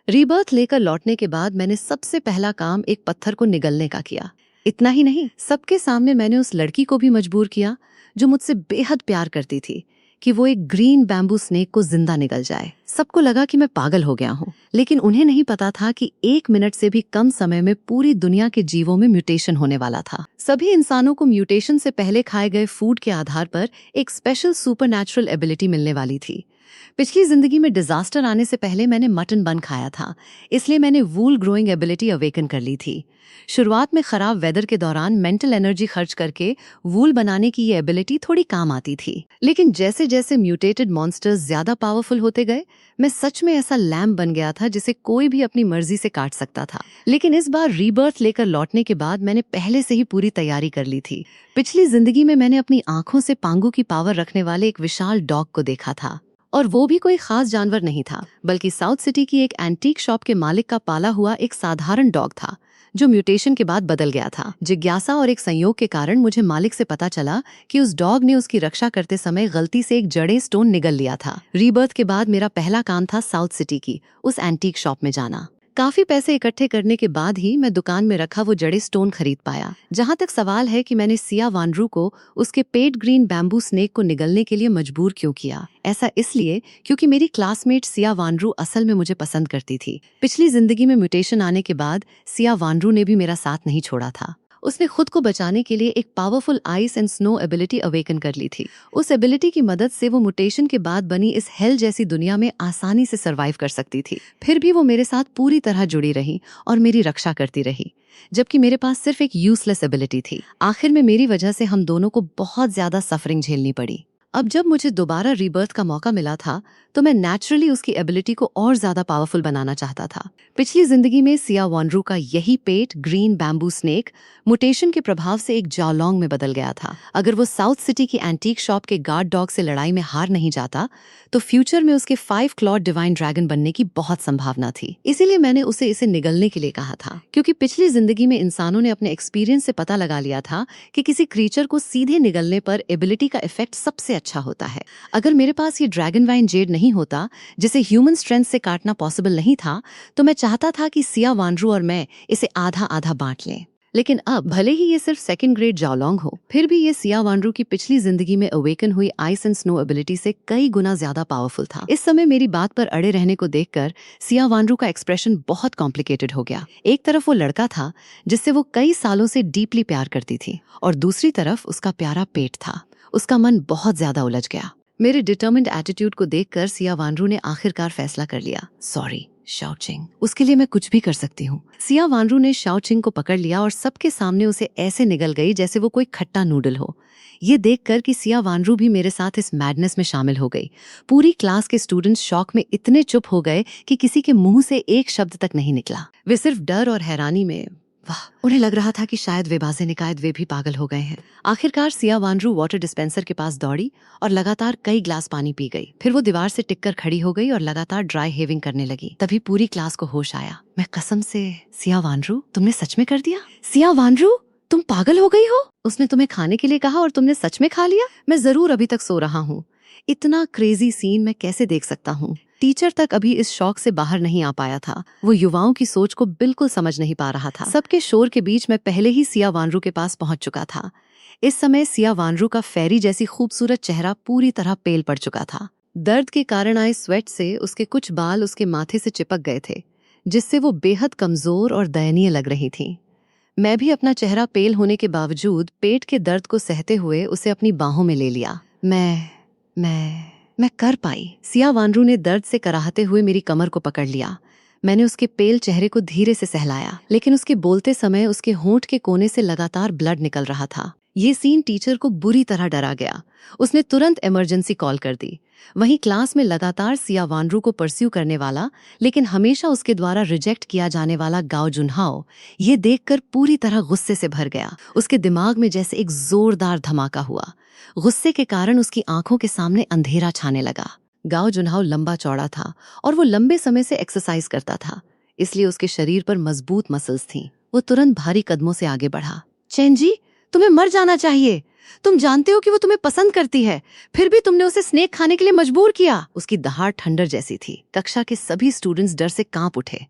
Rebirth लेकर लौटने के बाद मैंने सबसे पहला काम एक पत्थर को निगलने का किया। इतना ही नहीं, सबके सामने मैंने उस लड़की को भी मजबूर किया जो मुझसे बेहद प्यार करती थी कि वो एक ग्रीन बैम्बू स्नेक को जिंदा निगल जाए। सबको लगा कि मैं पागल हो गया हूँ, लेकिन उन्हें नहीं पता था कि 1 मिनट से भी कम समय में पूरी दुनिया के जीवों में म्यूटेशन होने वाला था। सभी इंसानों को म्यूटेशन से पहले खाए गए फूड के आधार पर एक स्पेशल सुपरनैचुरल एबिलिटी मिलने वाली थी। पिछली जिंदगी में डिजास्टर आने से पहले मैंने मटन बन खाया था, इसलिए मैंने वूल ग्रोइंग एबिलिटी अवेकन कर ली थी। शुरुआत में खराब वेदर के दौरान मेंटल एनर्जी खर्च करके वूल बनाने की ये एबिलिटी थोड़ी काम आती थी, लेकिन जैसे जैसे म्यूटेटेड मॉन्स्टर्स ज्यादा पावरफुल होते गए, मैं सच में ऐसा लैम्ब बन गया था जिसे कोई भी अपनी मर्जी से काट सकता था। लेकिन इस बार रीबर्थ लेकर लौटने के बाद मैंने पहले से ही पूरी तैयारी कर ली थी। पिछली जिंदगी में मैंने अपनी आंखों से पांगू की पावर रखने वाले एक विशाल डॉग को देखा था, और वो भी कोई खास जानवर नहीं था, बल्कि साउथ सिटी की एक एंटीक शॉप के मालिक का पाला हुआ एक साधारण डॉग था जो म्यूटेशन के बाद बदल गया था। जिज्ञासा और एक संयोग के कारण मुझे मालिक से पता चला कि उस डॉग ने उसकी रक्षा करते समय गलती से एक जड़े स्टोन निगल लिया था। रीबर्थ के बाद मेरा पहला काम था साउथ सिटी की उस एंटीक शॉप में जाना। काफी पैसे इकट्ठे करने के बाद ही मैं दुकान में रखा वो जड़े स्टोन खरीद पाया। जहां तक सवाल है कि मैंने सिया वानरू को उसके पेट ग्रीन बैम्बू स्नेक को निगलने के लिए मजबूर क्यों किया, ऐसा इसलिए क्योंकि मेरी क्लासमेट सिया वानरू असल में मुझे पसंद करती थी। पिछली जिंदगी में म्यूटेशन आने के बाद सिया वानरू ने भी मेरा साथ नहीं छोड़ा था। उसने खुद को बचाने के लिए एक powerful ice and snow ability awaken कर ली थी। उस एबिलिटी की मदद से वो म्यूटेशन के बाद बनी इस हेल जैसी दुनिया में आसानी से सरवाइव कर सकती थी। फिर भी वो मेरे साथ पूरी तरह जुड़ी रही और मेरी रक्षा करती रही, जबकि मेरे पास सिर्फ एक यूजलेस एबिलिटी थी। आखिर में मेरी वजह से हम दोनों को बहुत ज्यादा सफरिंग झेलनी पड़ी। अब जब मुझे दोबारा रीबर्थ का मौका मिला था तो मैं नेचुरली उसकी एबिलिटी को और ज्यादा पावरफुल बनाना चाहता था। पिछली जिंदगी में सिया वानरू का यही पेट ग्रीन बैम्बू स्नेक म्यूटेशन के प्रभाव से एक जाओलॉन्ग में बदल गया था। अगर वो साउथ सिटी की एंटीक शॉप के गार्ड डॉग से लड़ाई में हार नहीं जाता तो फ्यूचर में उसके 5 क्लॉड डिवाइन ड्रैगन बनने की बहुत संभावना थी। इसीलिए मैंने उसे इसे निगलने के लिए कहा था, क्योंकि पिछली जिंदगी में इंसानों ने अपने एक्सपीरियंस से पता लगा लिया था कि किसी क्रीचर को सीधे निगलने पर एबिलिटी का इफेक्ट सबसे अच्छा होता है। अगर मेरे पास ये ड्रैगन वाइन जेड नहीं होता, जिसे ह्यूमन स्ट्रेंथ से काटना पॉसिबल नहीं था, तो मैं चाहता था कि सिया वानरू और मैं इसे आधा आधा बांट लें। लेकिन अब भले ही ये सिर्फ सेकंड ग्रेड जाओलॉन्ग हो, फिर भी ये सिया वानरू की पिछली जिंदगी में अवेकन हुई आइस एंड स्नो एबिलिटी से कई गुना ज्यादा पावरफुल था। इस समय मेरी बात पर अड़े रहने को देखकर सिया वानरू का एक्सप्रेशन बहुत कॉम्प्लिकेटेड हो गया। एक तरफ वो लड़का था जिससे वो कई सालों से डीपली प्यार करती थी, और दूसरी तरफ उसका प्यारा पेट था। उसका मन बहुत ज्यादा उलझ गया। मेरे डिटर्मिन्ड एटीट्यूड को देखकर सिया वानरू ने आखिरकार फैसला कर लिया, सॉरी शाओचिंग, उसके लिए मैं कुछ भी कर सकती हूँ। सिया वानरू ने शाओचिंग को पकड़ लिया और सबके सामने उसे ऐसे निगल गई जैसे वो कोई खट्टा नूडल हो। ये देखकर कि सिया वानरू भी मेरे साथ इस मैडनेस में शामिल हो गई, पूरी क्लास के स्टूडेंट्स शॉक में इतने चुप हो गए कि किसी के मुंह से एक शब्द तक नहीं निकला। वे सिर्फ डर और हैरानी में, वाह, उन्हें लग रहा था कि शायद वे बाज़े निकायत वे भी पागल हो गए हैं। आखिरकार सिया वानरू वाटर डिस्पेंसर के पास दौड़ी और लगातार कई ग्लास पानी पी गई। फिर वो दीवार से टिककर खड़ी हो गई और लगातार ड्राई हेविंग करने लगी। तभी पूरी क्लास को होश आया। मैं कसम से, सिया वानरू, तुमने सच में कर दिया? सिया वानरू, तुम पागल हो गई हो? उसने तुम्हें खाने के लिए कहा और तुमने सच में खा लिया? मैं जरूर अभी तक सो रहा हूँ। इतना क्रेजी सीन मैं कैसे देख सकता हूँ? टीचर तक अभी इस शौक से बाहर नहीं आ पाया था। वो युवाओं की सोच को बिल्कुल समझ नहीं पा रहा था। सबके शोर के बीच मैं पहले ही सिया वानरू के पास पहुंच चुका था। इस समय सिया वानरू का फेरी जैसी खूबसूरत चेहरा पूरी तरह पेल पड़ चुका था। दर्द के कारण आए स्वेट से उसके कुछ बाल उसके माथे से चिपक गए थे, जिससे वो बेहद कमजोर और दयनीय लग रही थी। मैं भी अपना चेहरा पेल होने के बावजूद पेट के दर्द को सहते हुए उसे अपनी बाहों में ले लिया। मैं कर पाई। सिया वानरू ने दर्द से कराहते हुए मेरी कमर को पकड़ लिया। मैंने उसके पेल चेहरे को धीरे से सहलाया, लेकिन उसके बोलते समय उसके होंठ के कोने से लगातार ब्लड निकल रहा था। ये सीन टीचर को बुरी तरह डरा गया। उसने तुरंत इमरजेंसी कॉल कर दी। वहीं क्लास में लगातार सिया वानरू को परस्यू करने वाला, लेकिन हमेशा उसके द्वारा रिजेक्ट किया जाने वाला गाओ जुनहाओ ये देखकर पूरी तरह गुस्से से भर गया। उसके दिमाग में जैसे एक जोरदार धमाका हुआ। गुस्से के कारण उसकी आंखों के सामने अंधेरा छाने लगा। गाओ जुनहाओ लंबा चौड़ा था और वो लंबे समय से एक्सरसाइज करता था, इसलिए उसके शरीर पर मजबूत मसल्स थीं। वो तुरंत भारी कदमों से आगे बढ़ा। चेन जी, तुम्हें मर जाना चाहिए। तुम जानते हो कि वो तुम्हें पसंद करती है, फिर भी तुमने उसे स्नेक खाने के लिए मजबूर किया। उसकी दहाड़ ठंडर जैसी थी। कक्षा के सभी स्टूडेंट्स डर से कांप उठे,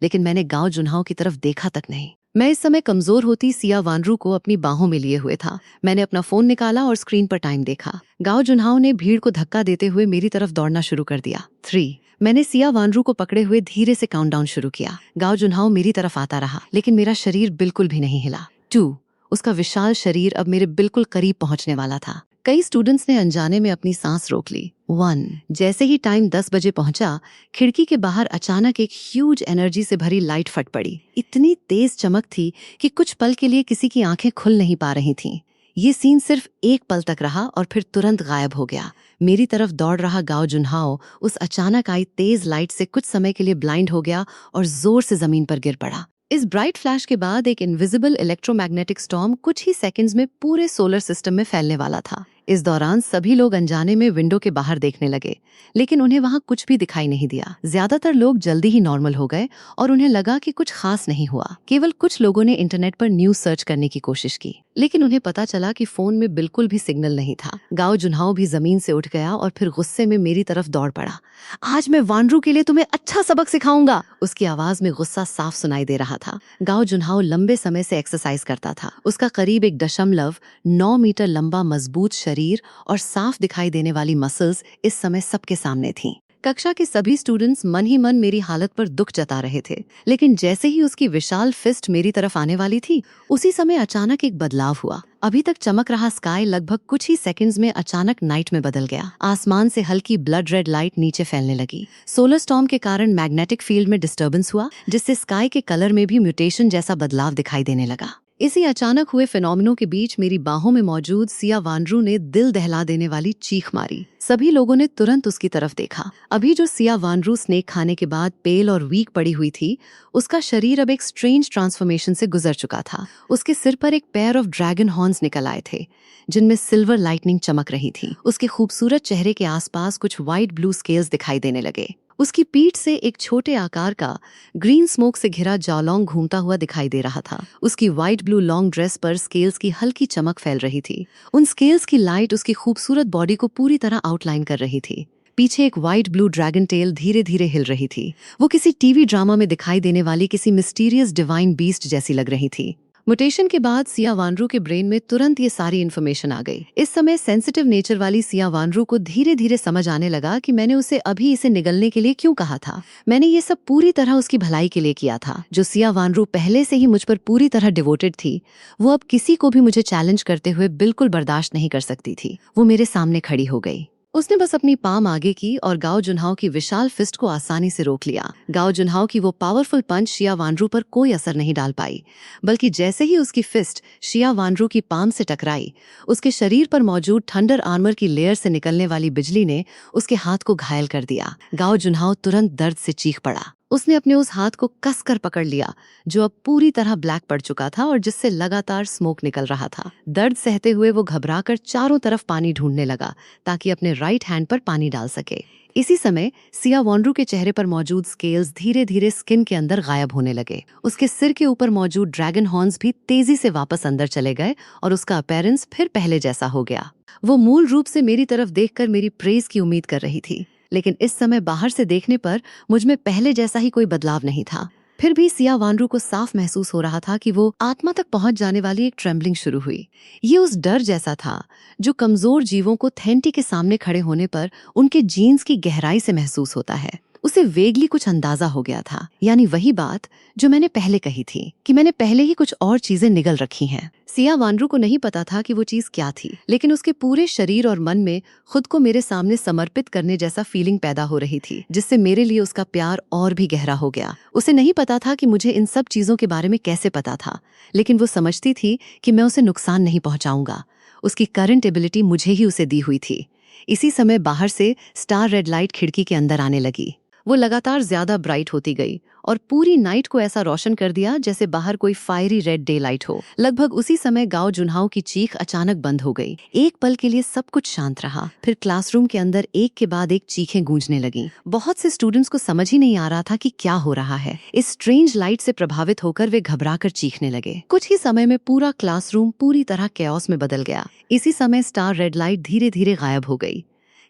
लेकिन मैंने गांव जुन्हाओं की तरफ देखा तक नहीं। मैं इस समय कमजोर होती सिया वानरू को अपनी बाहों में लिए हुए था। मैंने अपना फोन निकाला और स्क्रीन पर टाइम देखा। गांव जुन्हाओं ने भीड़ को धक्का देते हुए मेरी तरफ दौड़ना शुरू कर दिया। 3। मैंने सिया वानरू को पकड़े हुए धीरे से काउंटडाउन शुरू किया। गांव जुन्हाओं मेरी तरफ आता रहा, लेकिन मेरा शरीर बिल्कुल भी नहीं हिला। 2। उसका विशाल शरीर अब मेरे बिल्कुल करीब पहुंचने वाला था। कई स्टूडेंट्स ने अनजाने में अपनी सांस रोक ली। 1। जैसे ही टाइम 10 बजे पहुंचा, खिड़की के बाहर अचानक एक ह्यूज एनर्जी से भरी लाइट फट पड़ी। इतनी तेज चमक थी कि कुछ पल के लिए किसी की आंखें खुल नहीं पा रही थीं। ये सीन सिर्फ एक पल तक रहा और फिर तुरंत गायब हो गया। मेरी तरफ दौड़ रहा गांव जुन्हाओ उस अचानक आई तेज लाइट से कुछ समय के लिए ब्लाइंड हो गया और जोर से जमीन पर गिर पड़ा। इस ब्राइट फ्लैश के बाद एक इनविजिबल इलेक्ट्रोमैग्नेटिक स्टॉर्म कुछ ही सेकंड्स में पूरे सोलर सिस्टम में फैलने वाला था। इस दौरान सभी लोग अनजाने में विंडो के बाहर देखने लगे, लेकिन उन्हें वहां कुछ भी दिखाई नहीं दिया। ज्यादातर लोग जल्दी ही नॉर्मल हो गए और उन्हें लगा कि कुछ खास नहीं हुआ। केवल कुछ लोगों ने इंटरनेट पर न्यूज सर्च करने की कोशिश की, लेकिन उन्हें पता चला कि फोन में बिल्कुल भी सिग्नल नहीं था। गांव जुन्हाओ भी जमीन से उठ गया और फिर गुस्से में मेरी तरफ दौड़ पड़ा। आज मैं वानरू के लिए तुम्हें अच्छा सबक सिखाऊंगा। उसकी आवाज में गुस्सा साफ सुनाई दे रहा था। गांव जुन्हाओ लंबे समय से एक्सरसाइज करता था। उसका करीब 1.9 मीटर लंबा मजबूत शरीर और साफ दिखाई देने वाली मसल्स इस समय सबके सामने थीं। कक्षा के सभी स्टूडेंट्स मन ही मन मेरी हालत पर दुख जता रहे थे, लेकिन जैसे ही उसकी विशाल फिस्ट मेरी तरफ आने वाली थी, उसी समय अचानक एक बदलाव हुआ। अभी तक चमक रहा स्काई लगभग कुछ ही सेकंड्स में अचानक नाइट में बदल गया। आसमान से हल्की ब्लड रेड लाइट नीचे फैलने लगी। सोलर स्टॉर्म के कारण मैग्नेटिक फील्ड में डिस्टर्बेंस हुआ, जिससे स्काई के कलर में भी म्यूटेशन जैसा बदलाव दिखाई देने लगा। इसी अचानक हुए फिनोमिनों के बीच मेरी बाहों में मौजूद सिया वानरू ने दिल दहला देने वाली चीख मारी। सभी लोगों ने तुरंत उसकी तरफ देखा। अभी जो सिया वानरू स्नेक खाने के बाद पेल और वीक पड़ी हुई थी, उसका शरीर अब एक स्ट्रेंज ट्रांसफॉर्मेशन से गुजर चुका था। उसके सिर पर एक पेयर ऑफ ड्रैगन हॉर्न्स निकल आए थे, जिनमें सिल्वर लाइटनिंग चमक रही थी। उसके खूबसूरत चेहरे के आसपास कुछ व्हाइट ब्लू स्केल्स दिखाई देने लगे। उसकी पीठ से एक छोटे आकार का ग्रीन स्मोक से घिरा जॉलॉन्ग घूमता हुआ दिखाई दे रहा था। उसकी व्हाइट ब्लू लॉन्ग ड्रेस पर स्केल्स की हल्की चमक फैल रही थी। उन स्केल्स की लाइट उसकी खूबसूरत बॉडी को पूरी तरह आउटलाइन कर रही थी। पीछे एक व्हाइट ब्लू ड्रैगन टेल धीरे धीरे हिल रही थी। वो किसी टीवी ड्रामा में दिखाई देने वाली किसी मिस्टीरियस डिवाइन बीस्ट जैसी लग रही थी। म्यूटेशन के बाद सिया वानरू के ब्रेन में तुरंत ये सारी इन्फॉर्मेशन आ गई। इस समय सेंसिटिव नेचर वाली सिया वानरू को धीरे धीरे समझ आने लगा कि मैंने उसे अभी इसे निगलने के लिए क्यों कहा था। मैंने ये सब पूरी तरह उसकी भलाई के लिए किया था। जो सिया वानरू पहले से ही मुझ पर पूरी तरह डिवोटेड थी, वो अब किसी को भी मुझे चैलेंज करते हुए बिल्कुल बर्दाश्त नहीं कर सकती थी। वो मेरे सामने खड़ी हो गई। उसने बस अपनी पाम आगे की और गाओ जुन्हाओ की विशाल फिस्ट को आसानी से रोक लिया। गाओ जुन्हाओ की वो पावरफुल पंच शिया वानरू पर कोई असर नहीं डाल पाई, बल्कि जैसे ही उसकी फिस्ट शिया वानरू की पाम से टकराई, उसके शरीर पर मौजूद थंडर आर्मर की लेयर से निकलने वाली बिजली ने उसके हाथ को घायल कर दिया। गाओ जुन्हाओ तुरंत दर्द से चीख पड़ा। उसने अपने उस हाथ को कसकर पकड़ लिया, जो अब पूरी तरह ब्लैक पड़ चुका था और जिससे लगातार स्मोक निकल रहा था। दर्द सहते हुए वो घबराकर चारों तरफ पानी ढूंढने लगा, ताकि अपने राइट हैंड पर पानी डाल सके। इसी समय सिया वानरू के चेहरे पर मौजूद स्केल्स धीरे धीरे स्किन के अंदर गायब होने लगे। उसके सिर के ऊपर मौजूद ड्रैगन हॉर्न्स भी तेजी से वापस अंदर चले गए और उसका अपीयरेंस फिर पहले जैसा हो गया। वो मूल रूप से मेरी तरफ देखकर मेरी प्रेज की उम्मीद कर रही थी, लेकिन इस समय बाहर से देखने पर मुझ में पहले जैसा ही कोई बदलाव नहीं था। फिर भी सिया वानरू को साफ महसूस हो रहा था कि वो आत्मा तक पहुंच जाने वाली एक ट्रेम्बलिंग शुरू हुई। ये उस डर जैसा था जो कमजोर जीवों को थेंटी के सामने खड़े होने पर उनके जीन्स की गहराई से महसूस होता है। उसे वेगली कुछ अंदाजा हो गया था, यानी वही बात जो मैंने पहले कही थी कि मैंने पहले ही कुछ और चीजें निगल रखी हैं। सिया वानरू को नहीं पता था कि वो चीज क्या थी, लेकिन उसके पूरे शरीर और मन में खुद को मेरे सामने समर्पित करने जैसा फीलिंग पैदा हो रही थी, जिससे मेरे लिए उसका प्यार और भी गहरा हो गया। उसे नहीं पता था कि मुझे इन सब चीजों के बारे में कैसे पता था, लेकिन वो समझती थी कि मैं उसे नुकसान नहीं पहुंचाऊंगा। उसकी करंट एबिलिटी मुझे ही उसे दी हुई थी। इसी समय बाहर से स्टार रेड लाइट खिड़की के अंदर आने लगी। वो लगातार ज्यादा ब्राइट होती गई और पूरी नाइट को ऐसा रोशन कर दिया जैसे बाहर कोई फायरी रेड डे लाइट हो। लगभग उसी समय गाओ जुनहाओ की चीख अचानक बंद हो गई। एक पल के लिए सब कुछ शांत रहा, फिर क्लासरूम के अंदर एक के बाद एक चीखें गूंजने लगीं। बहुत से स्टूडेंट्स को समझ ही नहीं आ रहा था कि क्या हो रहा है। इस स्ट्रेंज लाइट से प्रभावित होकर वे घबराकर चीखने लगे। कुछ ही समय में पूरा क्लासरूम पूरी तरह कैओस में बदल गया। इसी समय स्टार रेड लाइट धीरे धीरे गायब हो गई।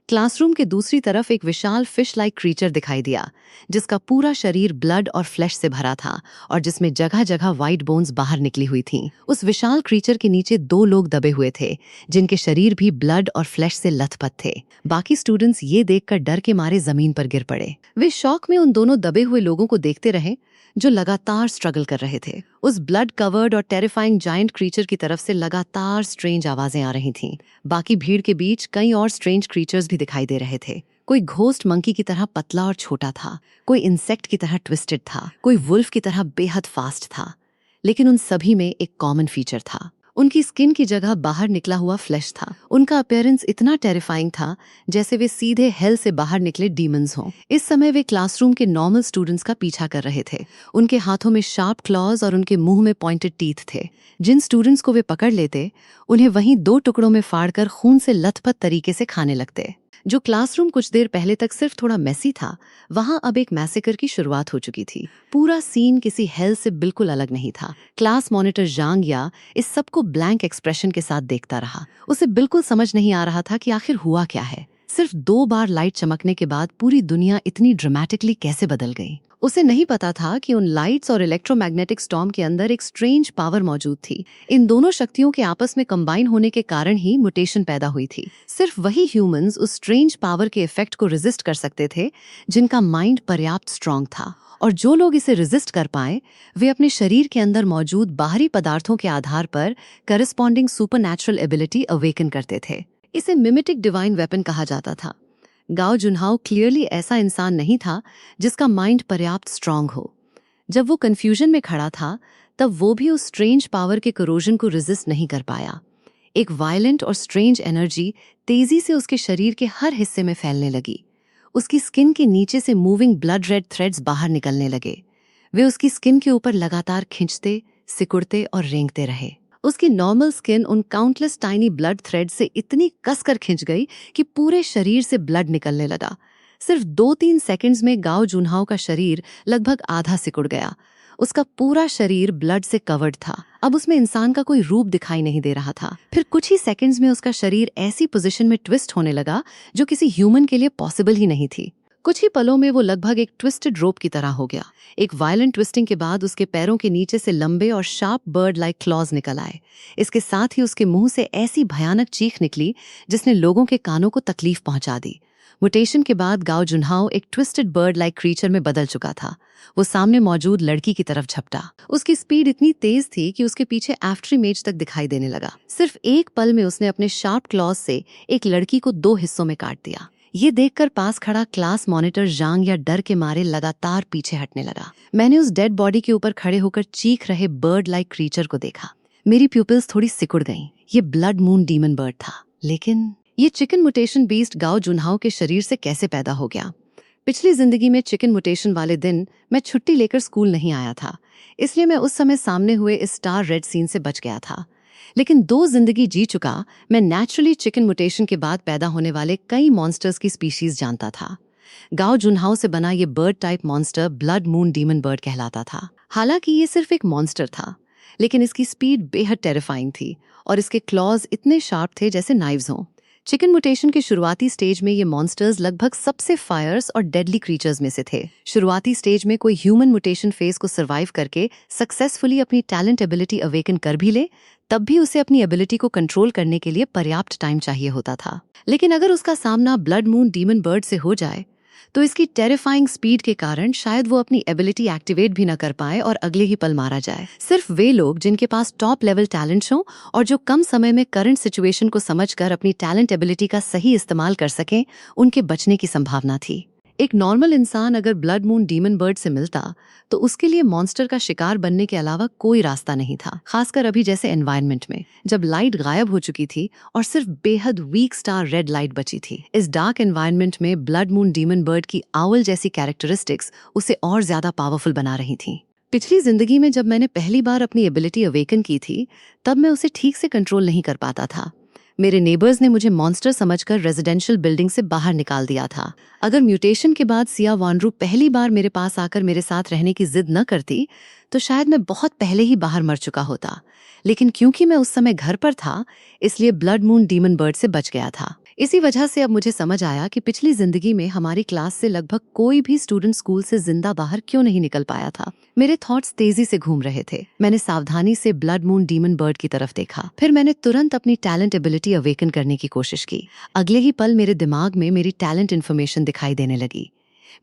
क्लासरूम के दूसरी तरफ एक विशाल फिश लाइक क्रीचर दिखाई दिया, जिसका पूरा शरीर ब्लड और फ्लैश से भरा था और जिसमें जगह जगह व्हाइट बोन्स बाहर निकली हुई थीं। उस विशाल क्रीचर के नीचे 2 लोग दबे हुए थे, जिनके शरीर भी ब्लड और फ्लैश से लथपथ थे। बाकी स्टूडेंट्स ये देखकर डर के मारे जमीन पर गिर पड़े। वे शॉक में उन दोनों दबे हुए लोगों को देखते रहे जो लगातार स्ट्रगल कर रहे थे। उस ब्लड कवर्ड और टेरिफाइंग जायंट क्रीचर की तरफ से लगातार स्ट्रेंज आवाजें आ रही थीं। बाकी भीड़ के बीच कई और स्ट्रेंज क्रीचर्स भी दिखाई दे रहे थे। कोई घोस्ट मंकी की तरह पतला और छोटा था, कोई इंसेक्ट की तरह ट्विस्टेड था, कोई वुल्फ की तरह बेहद फास्ट था। लेकिन उन सभी में एक कॉमन फीचर था, उनकी स्किन की जगह बाहर निकला हुआ फ्लैश था। उनका अपीयरेंस इतना टेरिफाइंग था जैसे वे सीधे हेल से बाहर निकले डीमंस हों। इस समय वे क्लासरूम के नॉर्मल स्टूडेंट्स का पीछा कर रहे थे। उनके हाथों में शार्प क्लॉज और उनके मुंह में पॉइंटेड टीथ थे। जिन स्टूडेंट्स को वे पकड़ लेते, उन्हें वहीं 2 टुकड़ों में फाड़कर खून से लथपथ तरीके से खाने लगते। जो क्लासरूम कुछ देर पहले तक सिर्फ थोड़ा मेसी था, वहां अब एक मैसेकर की शुरुआत हो चुकी थी। पूरा सीन किसी हेल से बिल्कुल अलग नहीं था। क्लास मॉनिटर जांग या इस सबको ब्लैंक एक्सप्रेशन के साथ देखता रहा। उसे बिल्कुल समझ नहीं आ रहा था कि आखिर हुआ क्या है। सिर्फ 2 बार लाइट चमकने के बाद पूरी दुनिया इतनी ड्रामेटिकली कैसे बदल गई। उसे नहीं पता था कि उन लाइट्स और इलेक्ट्रोमैग्नेटिक स्टॉर्म के अंदर एक स्ट्रेंज पावर मौजूद थी। इन दोनों शक्तियों के आपस में कंबाइन होने के कारण ही म्यूटेशन पैदा हुई थी। सिर्फ वही ह्यूमंस उस स्ट्रेंज पावर के इफेक्ट को रेजिस्ट कर सकते थे जिनका माइंड पर्याप्त स्ट्रांग था, और जो लोग इसे रेजिस्ट कर पाए वे अपने शरीर के अंदर मौजूद बाहरी पदार्थों के आधार पर करस्पॉन्डिंग सुपरनैचुरल एबिलिटी अवेकन करते थे। इसे मिमेटिक डिवाइन वेपन कहा जाता था। गाओ जुनहाओ क्लियरली ऐसा इंसान नहीं था जिसका माइंड पर्याप्त स्ट्रांग हो। जब वो कंफ्यूजन में खड़ा था, तब वो भी उस स्ट्रेंज पावर के करोजन को रेजिस्ट नहीं कर पाया। एक वायलेंट और स्ट्रेंज एनर्जी तेजी से उसके शरीर के हर हिस्से में फैलने लगी। उसकी स्किन के नीचे से मूविंग ब्लड रेड थ्रेड्स बाहर निकलने लगे। वे उसकी स्किन के ऊपर लगातार खिंचते, सिकुड़ते और रेंगते रहे। उसकी नॉर्मल स्किन उन काउंटलेस टाइनी ब्लड थ्रेड से इतनी कसकर खिंच गई कि पूरे शरीर से ब्लड निकलने लगा। सिर्फ 2-3 सेकंड्स में गाओ जुनहाओ का शरीर लगभग आधा सिकुड़ गया। उसका पूरा शरीर ब्लड से कवर्ड था। अब उसमें इंसान का कोई रूप दिखाई नहीं दे रहा था। फिर कुछ ही सेकंड्स में उसका शरीर ऐसी पोजीशन में ट्विस्ट होने लगा जो किसी ह्यूमन के लिए पॉसिबल ही नहीं थी। कुछ ही पलों में वो लगभग एक ट्विस्टेड रोप की तरह हो गया। एक वायलेंट ट्विस्टिंग के बाद उसके पैरों के नीचे से लंबे और शार्प बर्ड लाइक क्लॉज निकल आए। इसके साथ ही उसके मुंह से ऐसी भयानक चीख निकली जिसने लोगों के कानों को तकलीफ पहुंचा दी। म्यूटेशन के बाद गाओ जुनहाओ एक ट्विस्टेड बर्ड लाइक क्रीचर में बदल चुका था। वो सामने मौजूद लड़की की तरफ झपटा। उसकी स्पीड इतनी तेज थी कि उसके पीछे आफ्टर इमेज तक दिखाई देने लगा। सिर्फ एक पल में उसने अपने शार्प क्लॉज से एक लड़की को 2 हिस्सों में काट दिया। ये देखकर पास खड़ा क्लास मॉनिटर जांग या डर के मारे लगातार पीछे हटने लगा। मैंने उस डेड बॉडी के ऊपर खड़े होकर चीख रहे बर्ड लाइक क्रीचर को देखा। मेरी प्यूपिल्स थोड़ी सिकुड़ गईं। ये ब्लड मून डीमन बर्ड था। लेकिन ये चिकन म्यूटेशन बीस्ट गाओ जुनहाओ के शरीर से कैसे पैदा हो गया? पिछली जिंदगी में चिकन म्यूटेशन वाले दिन मैं छुट्टी लेकर स्कूल नहीं आया था, इसलिए मैं उस समय सामने हुए इस स्टार रेड सीन से बच गया था। लेकिन 2 जिंदगी जी चुका मैं नेचुरली चिकन म्यूटेशन के बाद पैदा होने वाले कई मॉन्स्टर्स की स्पीशीज जानता था। गाओ जुनहाओ से बना ये bird type monster blood moon demon bird कहलाता था। हालांकि ये सिर्फ एक मॉन्स्टर था, लेकिन इसकी स्पीड बेहद टेरिफाइंग थी और इसके क्लॉज इतने शार्प थे जैसे नाइव्स हों। चिकन म्यूटेशन के शुरुआती स्टेज में ये मॉन्स्टर्स लगभग सबसे फायर्स और डेडली क्रीचर्स में से थे। शुरुआती स्टेज में कोई ह्यूमन म्यूटेशन फेज को सर्वाइव करके सक्सेसफुली अपनी टैलेंट एबिलिटी अवेकन कर भी ले, तब भी उसे अपनी एबिलिटी को कंट्रोल करने के लिए पर्याप्त टाइम चाहिए होता था। लेकिन अगर उसका सामना ब्लड मून डीमन बर्ड से हो जाए तो इसकी टेरिफाइंग स्पीड के कारण शायद वो अपनी एबिलिटी एक्टिवेट भी न कर पाए और अगले ही पल मारा जाए। सिर्फ वे लोग जिनके पास टॉप लेवल टैलेंट्स हों और जो कम समय में करंट सिचुएशन को समझकर अपनी टैलेंट एबिलिटी का सही इस्तेमाल कर सकें, उनके बचने की संभावना थी। एक नॉर्मल इंसान अगर ब्लड मून डीमन बर्ड से मिलता तो उसके लिए मॉन्स्टर का शिकार बनने के अलावा कोई रास्ता नहीं था, खासकर अभी जैसे एनवायरनमेंट में जब लाइट गायब हो चुकी थी और सिर्फ बेहद वीक स्टार रेड लाइट बची थी। इस डार्क एनवायरनमेंट में ब्लड मून डीमन बर्ड की आउल जैसी कैरेक्टरिस्टिक्स उसे और ज्यादा पावरफुल बना रही थी। पिछली जिंदगी में जब मैंने पहली बार अपनी एबिलिटी अवेकन की थी तब मैं उसे ठीक से कंट्रोल नहीं कर पाता था। मेरे नेबर्स ने मुझे मॉन्स्टर समझकर रेजिडेंशियल बिल्डिंग से बाहर निकाल दिया था। अगर म्यूटेशन के बाद सिया वानरू पहली बार मेरे पास आकर मेरे साथ रहने की जिद न करती तो शायद मैं बहुत पहले ही बाहर मर चुका होता, लेकिन क्योंकि मैं उस समय घर पर था इसलिए ब्लड मून डीमन बर्ड से बच गया था। इसी वजह से अब मुझे समझ आया कि पिछली जिंदगी में हमारी क्लास से लगभग कोई भी स्टूडेंट स्कूल से जिंदा बाहर क्यों नहीं निकल पाया था। मेरे थॉट्स तेजी से घूम रहे थे। मैंने सावधानी से ब्लड मून डीमन बर्ड की तरफ देखा, फिर मैंने तुरंत अपनी टैलेंट एबिलिटी अवेकन करने की कोशिश की। अगले ही पल मेरे दिमाग में मेरी टैलेंट इन्फॉर्मेशन दिखाई देने लगी।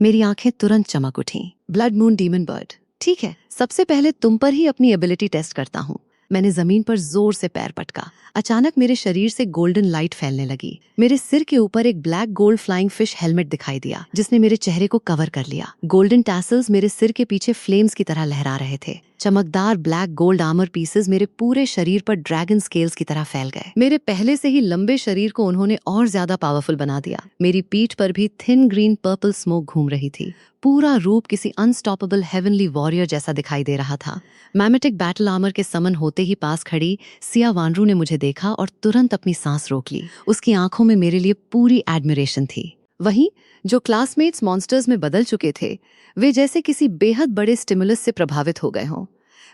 मेरी आंखें तुरंत चमक उठीं। ब्लड मून डीमन बर्ड, ठीक है, सबसे पहले तुम पर ही अपनी एबिलिटी टेस्ट करता हूँ। मैंने जमीन पर जोर से पैर पटका। अचानक मेरे शरीर से गोल्डन लाइट फैलने लगी। मेरे सिर के ऊपर एक black gold flying fish helmet दिखाई दिया जिसने मेरे चेहरे को कवर कर लिया। गोल्डन टैसल्स मेरे सिर के पीछे फ्लेम्स की तरह लहरा रहे थे। चमकदार ब्लैक गोल्ड आर्मर पीसेस मेरे पूरे शरीर पर ड्रैगन स्केल्स की तरह फैल गए। मेरे पहले से ही लंबे शरीर को उन्होंने और ज्यादा पावरफुल बना दिया। मेरी पीठ पर भी थिन ग्रीन पर्पल स्मोक घूम रही थी। पूरा रूप किसी अनस्टॉपेबल हेवनली वॉरियर जैसा दिखाई दे रहा था। मैमेटिक बैटल आर्मर के समन होते ही पास खड़ी सिया वानरू ने मुझे देखा और तुरंत अपनी सांस रोक ली। उसकी आंखों में मेरे लिए पूरी एडमिरेशन थी। वहीं जो क्लासमेट्स मॉन्स्टर्स में बदल चुके थे वे जैसे किसी बेहद बड़े स्टिमुलस से प्रभावित हो गए हों।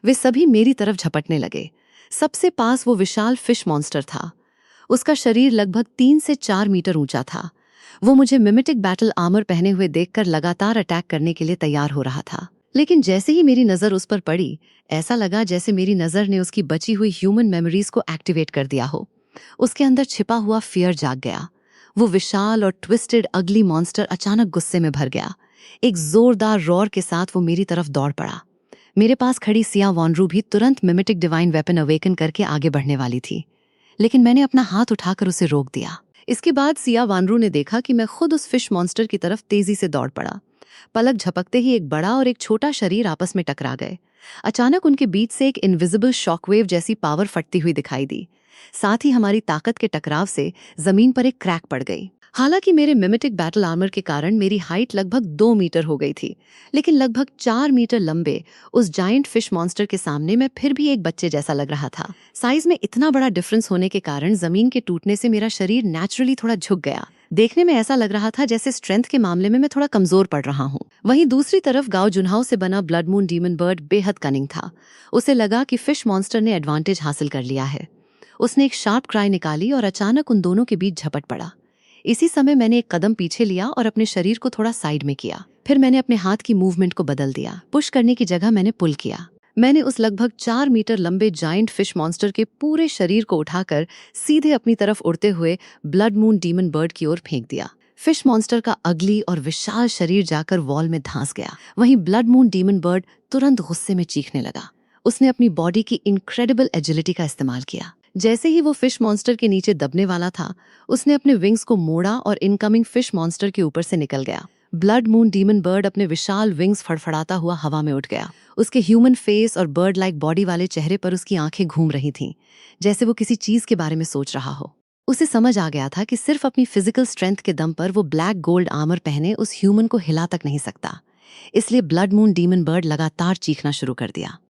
वे सभी मेरी तरफ झपटने लगे। सबसे पास वो विशाल फिश मॉन्स्टर था। उसका शरीर लगभग 3 से 4 मीटर ऊंचा था। वो मुझे मिमेटिक बैटल आर्मर पहने हुए देखकर लगातार अटैक करने के लिए तैयार हो रहा था। लेकिन जैसे ही मेरी नजर उस पर पड़ी ऐसा लगा जैसे मेरी नजर ने उसकी बची हुई ह्यूमन मेमोरीज को एक्टिवेट कर दिया हो। उसके अंदर छिपा हुआ फियर जाग गया। वो विशाल और ट्विस्टेड अगली मॉन्स्टर अचानक गुस्से में भर गया। एक जोरदार रॉर के साथ वो मेरी तरफ दौड़ पड़ा। मेरे पास खड़ी सिया वानरू भी तुरंत मिमेटिक डिवाइन वेपन अवेकन करके आगे बढ़ने वाली थी, लेकिन मैंने अपना हाथ उठाकर उसे रोक दिया। इसके बाद सिया वानरू ने देखा कि मैं खुद उस फिश मॉन्स्टर की तरफ तेजी से दौड़ पड़ा। पलक झपकते ही एक बड़ा और एक छोटा शरीर आपस में टकरा गए। अचानक उनके बीच से एक इनविजिबल शॉकवेव जैसी पावर फटती हुई दिखाई दी। साथ ही हमारी ताकत के टकराव से जमीन पर एक क्रैक पड़ गई। हालांकि मेरे मिमेटिक बैटल आर्मर के कारण मेरी हाइट लगभग 2 मीटर हो गई थी, लेकिन लगभग 4 मीटर लंबे उस जायंट फिश मॉन्स्टर के सामने मैं फिर भी एक बच्चे जैसा लग रहा था। साइज में इतना बड़ा डिफरेंस होने के कारण जमीन के टूटने से मेरा शरीर नेचुरली थोड़ा झुक गया। देखने में ऐसा लग रहा था जैसे स्ट्रेंथ के मामले में मैं थोड़ा कमजोर पड़ रहा हूँ। वहीं दूसरी तरफ गांव जुन्हाव से बना ब्लड मून डीमन बर्ड बेहद कनिंग था। उसे लगा कि फिश मॉन्स्टर ने एडवांटेज हासिल कर लिया है। उसने एक शार्प क्राई निकाली और अचानक उन दोनों के बीच झपट पड़ा। इसी समय मैंने एक कदम पीछे लिया और अपने शरीर को थोड़ा साइड में किया। फिर मैंने अपने हाथ की मूवमेंट को बदल दिया। पुश करने की जगह मैंने पुल किया। मैंने उस लगभग 4 मीटर लंबे जायंट फिश मॉन्स्टर के पूरे शरीर को उठाकर सीधे अपनी तरफ उड़ते हुए ब्लड मून डीमन बर्ड की ओर फेंक दिया। फिश मॉन्स्टर का अगली और विशाल शरीर जाकर वॉल में धंस गया। वहीं ब्लड मून डीमन बर्ड तुरंत गुस्से में चीखने लगा। उसने अपनी बॉडी की इनक्रेडिबल एजिलिटी का इस्तेमाल किया। जैसे ही वो फिश मॉन्स्टर के नीचे दबने वाला था उसने अपने विंग्स को मोड़ा और इनकमिंग फिश मॉन्स्टर के ऊपर से निकल गया। ब्लड मून डीमन बर्ड अपने विशाल विंग्स फड़फड़ाता हुआ हवा में उठ गया। उसके ह्यूमन फेस और बर्ड लाइक बॉडी वाले चेहरे पर उसकी आंखें घूम रही थीं, जैसे वो किसी चीज के बारे में सोच रहा हो। उसे समझ आ गया था कि सिर्फ अपनी फिजिकल स्ट्रेंथ के दम पर वो ब्लैक गोल्ड आर्मर पहने उस ह्यूमन को हिला तक नहीं सकता। इसलिए ब्लड मून डीमन बर्ड लगातार चीखना शुरू कर दिया।